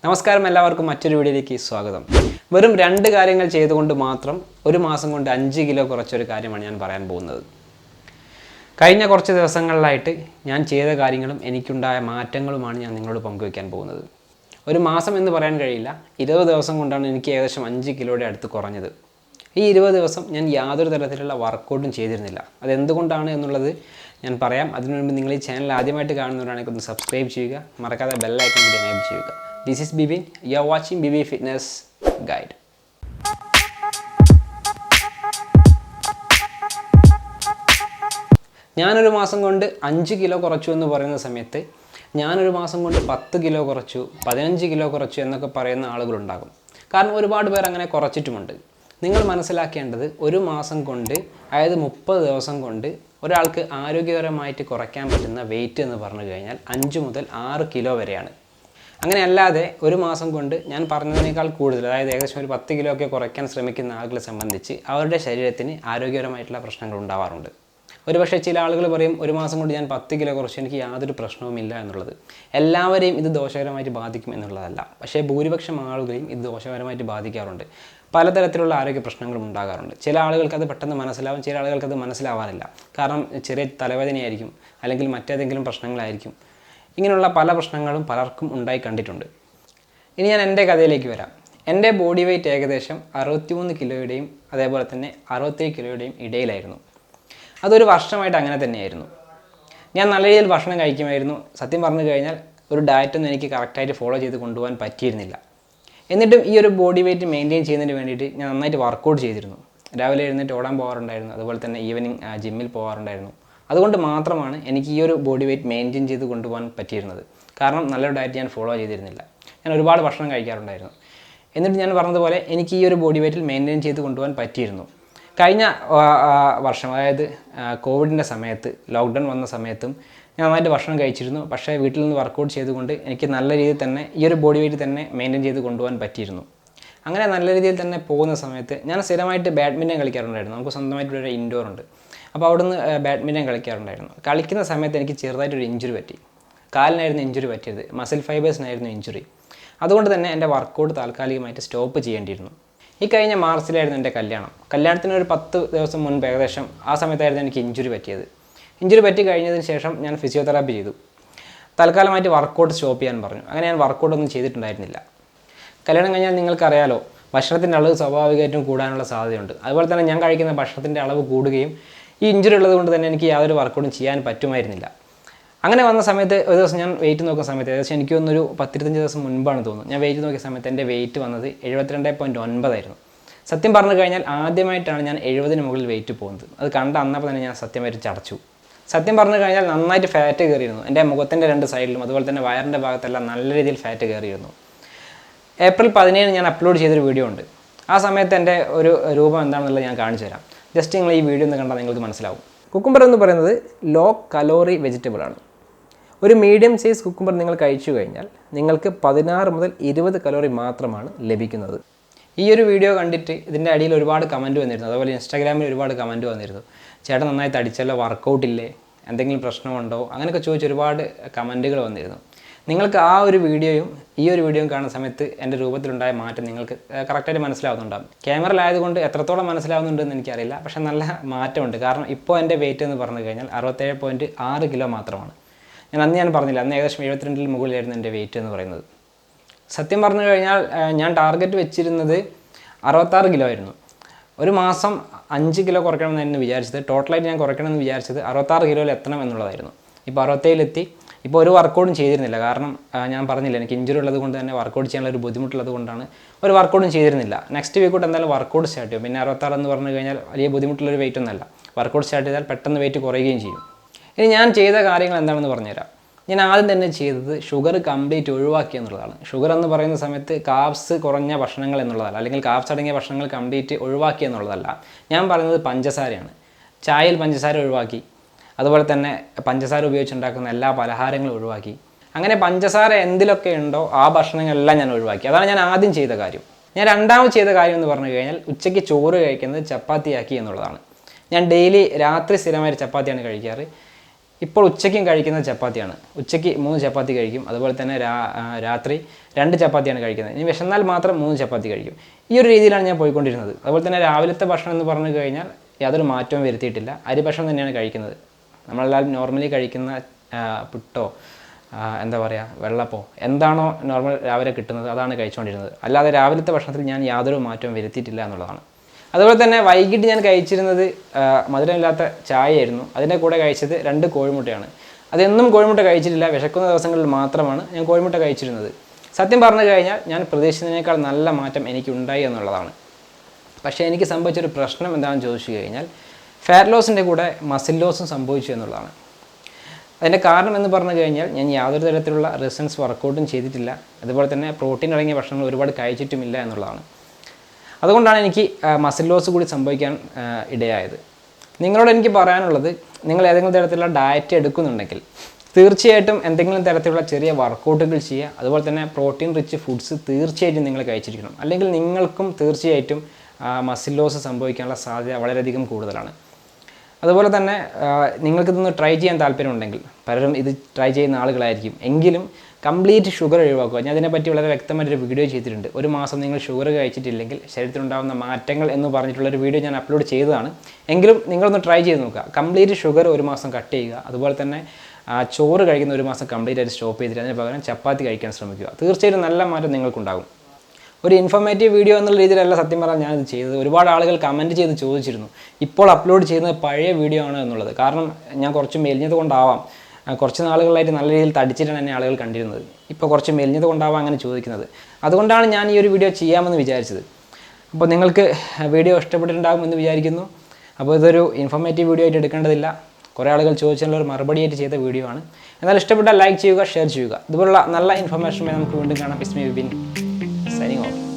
നമസ്കാരം എല്ലാവർക്കും മറ്റൊരു വീഡിയോയിലേക്ക് സ്വാഗതം. വെറും രണ്ട് കാര്യങ്ങൾ ചെയ്തുകൊണ്ട് മാത്രം ഒരു മാസം കൊണ്ട് 5 കിലോ കുറച്ചൊരു കാര്യമാണ് ഞാൻ പറയാൻ പോകുന്നത്. കഴിഞ്ഞ കുറച്ച് ദിവസങ്ങളിലായിട്ട് ഞാൻ ചെയ്ത കാര്യങ്ങളും എനിക്കുണ്ടായ മാറ്റങ്ങളുമാണ് ഞാൻ നിങ്ങളോട് പങ്കുവയ്ക്കാൻ പോകുന്നത്. ഒരു മാസം എന്ന് പറയാൻ കഴിയില്ല, 20 ദിവസം കൊണ്ടാണ് എനിക്ക് ഏകദേശം 5 കിലോയുടെ അടുത്ത് കുറഞ്ഞത്. ഈ 20 ദിവസം ഞാൻ യാതൊരു തരത്തിലുള്ള വർക്കൗട്ടും ചെയ്തിരുന്നില്ല. അതെന്തുകൊണ്ടാണ് എന്നുള്ളത് ഞാൻ പറയാം. അതിനു മുൻപ് നിങ്ങൾ ഈ ചാനൽ ആദ്യമായിട്ട് കാണുന്നവരാണെങ്കിൽ ഒന്ന് സബ്സ്ക്രൈബ് ചെയ്യുക, മറക്കാതെ ബെൽ ഐക്കൺ കൂടി എനേബിൾ ചെയ്യുക. This is Bibin. You are watching BB Fitness Guide. ഞാനൊരു മാസം കൊണ്ട് 5 കിലോ കുറച്ചു എന്ന് പറയുന്ന സമയത്ത് ഞാനൊരു മാസം കൊണ്ട് 10 കിലോ കുറച്ചു, 15 കിലോ കുറച്ചു എന്നൊക്കെ പറയുന്ന ആളുകളുണ്ടാകും. കാരണം ഒരുപാട് പേർ അങ്ങനെ കുറച്ചിട്ടുമുണ്ട്. നിങ്ങൾ മനസ്സിലാക്കേണ്ടത് ഒരു മാസം കൊണ്ട്, അതായത് 30 ദിവസം കൊണ്ട് ഒരാൾക്ക് ആരോഗ്യകരമായിട്ട് കുറയ്ക്കാൻ പറ്റുന്ന വെയിറ്റ് എന്ന് പറഞ്ഞു കഴിഞ്ഞാൽ 5 മുതൽ 6 കിലോ വരെയാണ്. അങ്ങനെ അല്ലാതെ ഒരു മാസം കൊണ്ട് ഞാൻ പറഞ്ഞതിനേക്കാൾ കൂടുതൽ, അതായത് ഏകദേശം ഒരു 10 കിലോ ഒക്കെ കുറയ്ക്കാൻ ശ്രമിക്കുന്ന ആളുകളെ സംബന്ധിച്ച് അവരുടെ ശരീരത്തിന് ആരോഗ്യകരമായിട്ടുള്ള പ്രശ്നങ്ങൾ ഉണ്ടാവാറുണ്ട്. ഒരുപക്ഷെ ചില ആളുകൾ പറയും, ഒരു മാസം കൊണ്ട് ഞാൻ 10 കിലോ കുറച്ച്, എനിക്ക് യാതൊരു പ്രശ്നവുമില്ല എന്നുള്ളത്. എല്ലാവരെയും ഇത് ദോഷകരമായിട്ട് ബാധിക്കും എന്നുള്ളതല്ല, പക്ഷേ ഭൂരിപക്ഷം ആളുകളെയും ഇത് ദോഷകരമായിട്ട് ബാധിക്കാറുണ്ട്. പലതരത്തിലുള്ള ആരോഗ്യ പ്രശ്നങ്ങളും ഉണ്ടാകാറുണ്ട്. ചില ആളുകൾക്ക് അത് പെട്ടെന്ന് മനസ്സിലാവും, ചില ആളുകൾക്ക് അത് മനസ്സിലാവാറില്ല. കാരണം ചെറിയ തലവേദനയായിരിക്കും, അല്ലെങ്കിൽ മറ്റേതെങ്കിലും പ്രശ്നങ്ങളായിരിക്കും. ഇങ്ങനെയുള്ള പല പ്രശ്നങ്ങളും പലർക്കും ഉണ്ടായി കണ്ടിട്ടുണ്ട്. ഇനി ഞാൻ എൻ്റെ കഥയിലേക്ക് വരാം. എൻ്റെ ബോഡി വെയ്റ്റ് ഏകദേശം 63 കിലോയുടെയും അതേപോലെ തന്നെ 67 കിലോയുടെയും ഇടയിലായിരുന്നു. അതൊരു വർഷമായിട്ട് അങ്ങനെ തന്നെയായിരുന്നു. ഞാൻ നല്ല രീതിയിൽ ഭക്ഷണം കഴിക്കുമായിരുന്നു. സത്യം പറഞ്ഞു കഴിഞ്ഞാൽ ഒരു ഡയറ്റൊന്നും എനിക്ക് കറക്റ്റായിട്ട് ഫോളോ ചെയ്ത് കൊണ്ടുപോകാൻ പറ്റിയിരുന്നില്ല. എന്നിട്ടും ഈ ഒരു ബോഡി വെയ്റ്റ് മെയിൻറ്റെയിൻ ചെയ്യുന്നതിന് വേണ്ടിയിട്ട് ഞാൻ നന്നായിട്ട് വർക്കൗട്ട് ചെയ്തിരുന്നു. രാവിലെ എഴുന്നേറ്റ് ഓടാൻ പോകാറുണ്ടായിരുന്നു, അതുപോലെ തന്നെ ഈവനിങ് ജിമ്മിൽ പോകാറുണ്ടായിരുന്നു. അതുകൊണ്ട് മാത്രമാണ് എനിക്ക് ഈ ഒരു ബോഡി വെയ്റ്റ് മെയിൻറ്റെയിൻ ചെയ്ത് കൊണ്ടുപോകാൻ പറ്റിയിരുന്നത്. കാരണം നല്ലൊരു ഡയറ്റ് ഞാൻ ഫോളോ ചെയ്തിരുന്നില്ല. ഞാൻ ഒരുപാട് ഭക്ഷണം കഴിക്കാറുണ്ടായിരുന്നു. എന്നിട്ട് ഞാൻ പറഞ്ഞതുപോലെ എനിക്ക് ഈ ഒരു ബോഡി വെയ്റ്റിൽ മെയിൻറ്റെയിൻ ചെയ്ത് കൊണ്ടുപോകാൻ പറ്റിയിരുന്നു. കഴിഞ്ഞ വർഷം, അതായത് കോവിഡിൻ്റെ സമയത്ത്, ലോക്ക്ഡൗൺ വന്ന സമയത്തും ഞാൻ നന്നായിട്ട് ഭക്ഷണം കഴിച്ചിരുന്നു. പക്ഷേ വീട്ടിൽ നിന്ന് വർക്കൗട്ട് ചെയ്തുകൊണ്ട് എനിക്ക് നല്ല രീതിയിൽ തന്നെ ഈ ഒരു ബോഡി വെയ്റ്റ് തന്നെ മെയിൻറ്റെയിൻ ചെയ്ത് കൊണ്ടുപോകാൻ പറ്റിയിരുന്നു. അങ്ങനെ നല്ല രീതിയിൽ തന്നെ പോകുന്ന സമയത്ത് ഞാൻ സ്ഥിരമായിട്ട് ബാഡ്മിൻ്റൺ കളിക്കാറുണ്ടായിരുന്നു. നമുക്ക് സ്വന്തമായിട്ടൊരു ഇൻഡോർ ഉണ്ട്. അപ്പോൾ അവിടുന്ന് ബാഡ്മിൻ്റൺ കളിക്കാറുണ്ടായിരുന്നു. കളിക്കുന്ന സമയത്ത് എനിക്ക് ചെറുതായിട്ടൊരു ഇഞ്ചുറി പറ്റി. കാലിനായിരുന്നു ഇഞ്ചുറി പറ്റിയത്, മസിൽ ഫൈബേഴ്സിനായിരുന്നു ഇഞ്ചുറി. അതുകൊണ്ട് തന്നെ എൻ്റെ വർക്കൗട്ട് താൽക്കാലികമായിട്ട് സ്റ്റോപ്പ് ചെയ്യേണ്ടിയിരുന്നു. ഈ കഴിഞ്ഞ മാർച്ചിലായിരുന്നു എൻ്റെ കല്യാണം. കല്യാണത്തിന് ഒരു 10 ദിവസം മുൻപ് ഏകദേശം ആ സമയത്തായിരുന്നു എനിക്ക് ഇഞ്ചുറി പറ്റിയത്. ഇഞ്ചുറി പറ്റി കഴിഞ്ഞതിന് ശേഷം ഞാൻ ഫിസിയോതെറാപ്പി ചെയ്തു. തൽക്കാലമായിട്ട് വർക്കൗട്ട് സ്റ്റോപ്പ് ചെയ്യാൻ പറഞ്ഞു. അങ്ങനെ ഞാൻ വർക്കൗട്ടൊന്നും ചെയ്തിട്ടുണ്ടായിരുന്നില്ല. കല്യാണം കഴിഞ്ഞാൽ നിങ്ങൾക്കറിയാലോ, ഭക്ഷണത്തിൻ്റെ അളവ് സ്വാഭാവികമായിട്ടും കൂടാനുള്ള സാധ്യതയുണ്ട്. അതുപോലെ തന്നെ ഞാൻ കഴിക്കുന്ന ഭക്ഷണത്തിൻ്റെ അളവ് കൂടുകയും ഈ ഇഞ്ചുറി ഉള്ളത് കൊണ്ട് തന്നെ എനിക്ക് യാതൊരു വർക്കൗട്ടും ചെയ്യാൻ പറ്റുമായിരുന്നില്ല. അങ്ങനെ വന്ന സമയത്ത് ഒരു ദിവസം ഞാൻ വെയിറ്റ് നോക്കുന്ന സമയത്ത്, ഏകദേശം എനിക്ക് തോന്നുന്നൊരു 10-25 ദിവസം മുൻപാണ് തോന്നുന്നു, ഞാൻ വെയിറ്റ് നോക്കിയ സമയത്ത് എൻ്റെ വെയിറ്റ് വന്നത് 72.9 ആയിരുന്നു. സത്യം പറഞ്ഞു കഴിഞ്ഞാൽ ആദ്യമായിട്ടാണ് ഞാൻ 70-ന് മുകളിൽ വെയിറ്റ് പോകുന്നത്. അത് കണ്ട അന്നപ്പോൾ തന്നെ ഞാൻ സത്യമായിട്ട് ചടച്ചു. സത്യം പറഞ്ഞു കഴിഞ്ഞാൽ നന്നായിട്ട് ഫാറ്റ് കയറിയിരുന്നു. എൻ്റെ മുഖത്തിൻ്റെ 2 സൈഡിലും അതുപോലെ തന്നെ വയറിൻ്റെ ഭാഗത്തെല്ലാം നല്ല രീതിയിൽ ഫാറ്റ് കയറിയിരുന്നു. ഏപ്രിൽ 17 ഞാൻ അപ്ലോഡ് ചെയ്തൊരു വീഡിയോ ഉണ്ട്. ആ സമയത്ത് എൻ്റെ ഒരു രൂപം എന്താണെന്നുള്ളത് ഞാൻ കാണിച്ചു തരാം. ജസ്റ്റ് നിങ്ങൾ ഈ വീഡിയോ ഒന്ന് കണ്ടാൽ നിങ്ങൾക്ക് മനസ്സിലാവും. കുക്കുംബർ എന്ന് പറയുന്നത് ലോ കലോറി വെജിറ്റബിൾ ആണ്. ഒരു മീഡിയം സൈസ് കുക്കുംബർ നിങ്ങൾ കഴിച്ചു കഴിഞ്ഞാൽ നിങ്ങൾക്ക് 16 മുതൽ 20 കലോറി മാത്രമാണ് ലഭിക്കുന്നത്. ഈ ഒരു വീഡിയോ കണ്ടിട്ട് ഇതിൻ്റെ അടിയിൽ ഒരുപാട് കമൻറ്റ് വന്നിരുന്നു. അതുപോലെ ഇൻസ്റ്റാഗ്രാമിൽ ഒരുപാട് കമൻറ്റ് വന്നിരുന്നു. ചേട്ടൻ നന്നായി തടിച്ചല്ലോ, വർക്കൗട്ടില്ലേ, എന്തെങ്കിലും പ്രശ്നമുണ്ടോ, അങ്ങനെയൊക്കെ ചോദിച്ച് ഒരുപാട് കമൻറ്റുകൾ വന്നിരുന്നു. നിങ്ങൾക്ക് ആ ഒരു വീഡിയോയും ഈ ഒരു വീഡിയോയും കാണുന്ന സമയത്ത് എൻ്റെ രൂപത്തിലുണ്ടായ മാറ്റം നിങ്ങൾക്ക് കറക്റ്റായിട്ട് മനസ്സിലാവുന്നുണ്ടാകും. ക്യാമറയിലായതുകൊണ്ട് എത്രത്തോളം മനസ്സിലാവുന്നുണ്ടെന്ന് എനിക്കറിയില്ല, പക്ഷേ നല്ല മാറ്റമുണ്ട്. കാരണം ഇപ്പോൾ എൻ്റെ വെയിറ്റ് എന്ന് പറഞ്ഞു കഴിഞ്ഞാൽ 67.6 കിലോ മാത്രമാണ്. ഞാൻ പറഞ്ഞില്ല, അന്ന് ഏകദേശം 72-ൽ മുകളിലായിരുന്നു എൻ്റെ വെയിറ്റ് എന്ന് പറയുന്നത്. സത്യം പറഞ്ഞു കഴിഞ്ഞാൽ ഞാൻ ടാർഗറ്റ് വെച്ചിരുന്നത് 66 കിലോ ആയിരുന്നു. ഒരു മാസം 5 കിലോ കുറയ്ക്കണമെന്നായിരുന്നു വിചാരിച്ചത്. ടോട്ടലായിട്ട് ഞാൻ കുറയ്ക്കണമെന്ന് വിചാരിച്ചത് 66 കിലോയിൽ എത്തണം എന്നുള്ളതായിരുന്നു. ഇപ്പോൾ 67-ലെത്തി. ഇപ്പോൾ ഒരു വർക്കൗട്ടും ചെയ്തിരുന്നില്ല. കാരണം ഞാൻ പറഞ്ഞില്ല, എനിക്ക് ഇഞ്ചുറി ഉള്ളത് കൊണ്ട് തന്നെ വർക്കൗട്ട് ചെയ്യാനുള്ള ഒരു ബുദ്ധിമുട്ടുള്ളത് കൊണ്ടാണ് ഒരു വർക്കൗട്ടും ചെയ്തിരുന്നില്ല. നെക്സ്റ്റ് വീക്ക് തൊട്ട് എന്തായാലും വർക്കൗട്ട് സ്റ്റാർട്ട് ചെയ്യും. പിന്നെ 66 എന്ന് പറഞ്ഞു കഴിഞ്ഞാൽ വലിയ ബുദ്ധിമുട്ടുള്ളൊരു വെയിറ്റ് ഒന്നല്ല. വർക്കൗട്ട് സ്റ്റാർട്ട് ചെയ്താൽ പെട്ടെന്ന് വെയിറ്റ് കുറയുകയും ചെയ്യും. ഇനി ഞാൻ ചെയ്ത കാര്യങ്ങൾ എന്താണെന്ന് പറഞ്ഞുതരാം. ഞാൻ ആദ്യം തന്നെ ചെയ്തത് ഷുഗർ കംപ്ലീറ്റ് ഒഴിവാക്കി എന്നുള്ളതാണ്. ഷുഗർ എന്ന് പറയുന്ന സമയത്ത് കാർബ്സ് കുറഞ്ഞ ഭക്ഷണങ്ങൾ എന്നുള്ളതല്ല, അല്ലെങ്കിൽ കാർബ്സ് അടങ്ങിയ ഭക്ഷണങ്ങൾ കംപ്ലീറ്റ് ഒഴിവാക്കി എന്നുള്ളതല്ല. ഞാൻ പറയുന്നത് പഞ്ചസാരയാണ്. ചായയിൽ പഞ്ചസാര ഒഴിവാക്കി. അതുപോലെ തന്നെ പഞ്ചസാര ഉപയോഗിച്ചുണ്ടാക്കുന്ന എല്ലാ പലഹാരങ്ങളും ഒഴിവാക്കി. അങ്ങനെ പഞ്ചസാര എന്തിലൊക്കെ ഉണ്ടോ ആ ഭക്ഷണങ്ങളെല്ലാം ഞാൻ ഒഴിവാക്കി. അതാണ് ഞാൻ ആദ്യം ചെയ്ത കാര്യം. ഞാൻ രണ്ടാമത് ചെയ്ത കാര്യം എന്ന് പറഞ്ഞു കഴിഞ്ഞാൽ ഉച്ചയ്ക്ക് ചോറ് കഴിക്കുന്നത് ചപ്പാത്തിയാക്കി എന്നുള്ളതാണ്. ഞാൻ ഡെയിലി രാത്രി സ്ഥിരമായിട്ട് ചപ്പാത്തിയാണ് കഴിക്കാറ്. ഇപ്പോൾ ഉച്ചയ്ക്കും കഴിക്കുന്നത് ചപ്പാത്തിയാണ്. ഉച്ചയ്ക്ക് 3 ചപ്പാത്തി കഴിക്കും. അതുപോലെ തന്നെ രാത്രി 2 ചപ്പാത്തിയാണ് കഴിക്കുന്നത്. ഇനി വിശന്നാൽ മാത്രം 3 ചപ്പാത്തി കഴിക്കും. ഈ ഒരു രീതിയിലാണ് ഞാൻ പോയിക്കൊണ്ടിരുന്നത്. അതുപോലെ തന്നെ രാവിലത്തെ ഭക്ഷണം എന്ന് പറഞ്ഞു കഴിഞ്ഞാൽ യാതൊരു മാറ്റവും വരുത്തിയിട്ടില്ല. അരി ഭക്ഷണം തന്നെയാണ് കഴിക്കുന്നത്. നമ്മളെല്ലാവരും നോർമലി കഴിക്കുന്ന പുട്ടോ എന്താ പറയുക വെള്ളപ്പോ എന്താണോ നോർമൽ രാവിലെ കിട്ടുന്നത് അതാണ് കഴിച്ചുകൊണ്ടിരുന്നത്. അല്ലാതെ രാവിലത്തെ ഭക്ഷണത്തിൽ ഞാൻ യാതൊരു മാറ്റവും വരുത്തിയിട്ടില്ല എന്നുള്ളതാണ്. അതുപോലെ തന്നെ വൈകിട്ട് ഞാൻ കഴിച്ചിരുന്നത് മധുരമില്ലാത്ത ചായയായിരുന്നു. അതിൻ്റെ കൂടെ കഴിച്ചത് 2 കോഴിമുട്ടയാണ്. അതെന്നും കോഴിമുട്ട കഴിച്ചിട്ടില്ല. വിശക്കുന്ന ദിവസങ്ങളിൽ മാത്രമാണ് ഞാൻ കോഴിമുട്ട കഴിച്ചിരുന്നത്. സത്യം പറഞ്ഞു കഴിഞ്ഞാൽ ഞാൻ പ്രതീക്ഷിച്ചതിനേക്കാൾ നല്ല മാറ്റം എനിക്കുണ്ടായി എന്നുള്ളതാണ്. പക്ഷേ എനിക്ക് സംഭവിച്ചൊരു പ്രശ്നം എന്താണെന്ന് ചോദിച്ചു കഴിഞ്ഞാൽ ഫാറ്റ് ലോസിൻ്റെ കൂടെ മസിൽ ലോസും സംഭവിച്ചു എന്നുള്ളതാണ്. അതിൻ്റെ കാരണം എന്ന് പറഞ്ഞു കഴിഞ്ഞാൽ ഞാൻ യാതൊരു തരത്തിലുള്ള റെസിസ്റ്റൻസ് വർക്കൗട്ടും ചെയ്തിട്ടില്ല. അതുപോലെ തന്നെ പ്രോട്ടീൻ അടങ്ങിയ ഭക്ഷണങ്ങൾ ഒരുപാട് കഴിച്ചിട്ടുമില്ല എന്നുള്ളതാണ്. അതുകൊണ്ടാണ് എനിക്ക് മസിൽ ലോസ് കൂടി സംഭവിക്കാൻ ഇടയായത്. നിങ്ങളോട് എനിക്ക് പറയാനുള്ളത്, നിങ്ങൾ ഏതെങ്കിലും തരത്തിലുള്ള ഡയറ്റ് എടുക്കുന്നുണ്ടെങ്കിൽ തീർച്ചയായിട്ടും എന്തെങ്കിലും തരത്തിലുള്ള ചെറിയ വർക്കൗട്ടുകൾ ചെയ്യുക. അതുപോലെ തന്നെ പ്രോട്ടീൻ റിച്ച് ഫുഡ്സ് തീർച്ചയായിട്ടും നിങ്ങൾ കഴിച്ചിരിക്കണം. അല്ലെങ്കിൽ നിങ്ങൾക്കും തീർച്ചയായിട്ടും മസിൽ ലോസ് സംഭവിക്കാനുള്ള സാധ്യത വളരെയധികം കൂടുതലാണ്. അതുപോലെ തന്നെ നിങ്ങൾക്കിതൊന്ന് ട്രൈ ചെയ്യാൻ താല്പര്യമുണ്ടെങ്കിൽ, പലരും ഇത് ട്രൈ ചെയ്യുന്ന ആളുകളായിരിക്കും, എങ്കിലും കംപ്ലീറ്റ് ഷുഗർ ഒഴിവാക്കുക. ഞാൻ അതിനെപ്പറ്റി വളരെ വ്യക്തമായിട്ടൊരു വീഡിയോ ചെയ്തിട്ടുണ്ട്. 1 മാസം നിങ്ങൾ ഷുഗർ കഴിച്ചിട്ടില്ലെങ്കിൽ ശരീരത്തിലുണ്ടാകുന്ന മാറ്റങ്ങൾ എന്ന് പറഞ്ഞിട്ടുള്ളൊരു വീഡിയോ ഞാൻ അപ്ലോഡ് ചെയ്തതാണ്. എങ്കിലും നിങ്ങളൊന്ന് ട്രൈ ചെയ്ത് നോക്കുക. കംപ്ലീറ്റ് ഷുഗർ 1 മാസം കട്ട് ചെയ്യുക. അതുപോലെ തന്നെ ചോറ് കഴിക്കുന്ന 1 മാസം കംപ്ലീറ്റ് ആയിട്ട് സ്റ്റോപ്പ് ചെയ്തിട്ട് അതിന് പകരം ചപ്പാത്തി കഴിക്കാൻ ശ്രമിക്കുക. തീർച്ചയായിട്ടും നല്ല മാറ്റം നിങ്ങൾക്കുണ്ടാകും. ഒരു ഇൻഫോർമേറ്റീവ് വീഡിയോ എന്നുള്ള രീതിയിലല്ല സത്യം പറഞ്ഞാൽ ഞാനിത് ചെയ്തത്. ഒരുപാട് ആളുകൾ കമൻറ്റ് ചെയ്ത് ചോദിച്ചിരുന്നു ഇപ്പോൾ അപ്ലോഡ് ചെയ്യുന്നത് പഴയ വീഡിയോ ആണ് എന്നുള്ളത്. കാരണം ഞാൻ കുറച്ച് മെലിഞ്ഞത് കൊണ്ടാവാം, കുറച്ച് നാളുകളായിട്ട് നല്ല രീതിയിൽ തടിച്ചിട്ടാണ് എന്നെ ആളുകൾ കണ്ടിരുന്നത്. ഇപ്പോൾ കുറച്ച് മെലിഞ്ഞത് കൊണ്ടാവാം അങ്ങനെ ചോദിക്കുന്നത്. അതുകൊണ്ടാണ് ഞാൻ ഈ ഒരു വീഡിയോ ചെയ്യാമെന്ന് വിചാരിച്ചത്. അപ്പോൾ നിങ്ങൾക്ക് വീഡിയോ ഇഷ്ടപ്പെട്ടിട്ടുണ്ടാകുമെന്ന് വിചാരിക്കുന്നു. അപ്പോൾ ഇതൊരു ഇൻഫോർമേറ്റീവ് വീഡിയോ ആയിട്ട് എടുക്കേണ്ടതില്ല. കുറേ ആളുകൾ ചോദിച്ചതിനുള്ള ഒരു മറുപടിയായിട്ട് ചെയ്ത വീഡിയോ ആണ്. എന്നാൽ ഇഷ്ടപ്പെട്ടാൽ ലൈക്ക് ചെയ്യുക, ഷെയർ ചെയ്യുക. ഇതുപോലുള്ള നല്ല ഇൻഫർമേഷനുമായി നമുക്ക് വീണ്ടും കാണാം. ഇസ്മി വിപിൻ signing off.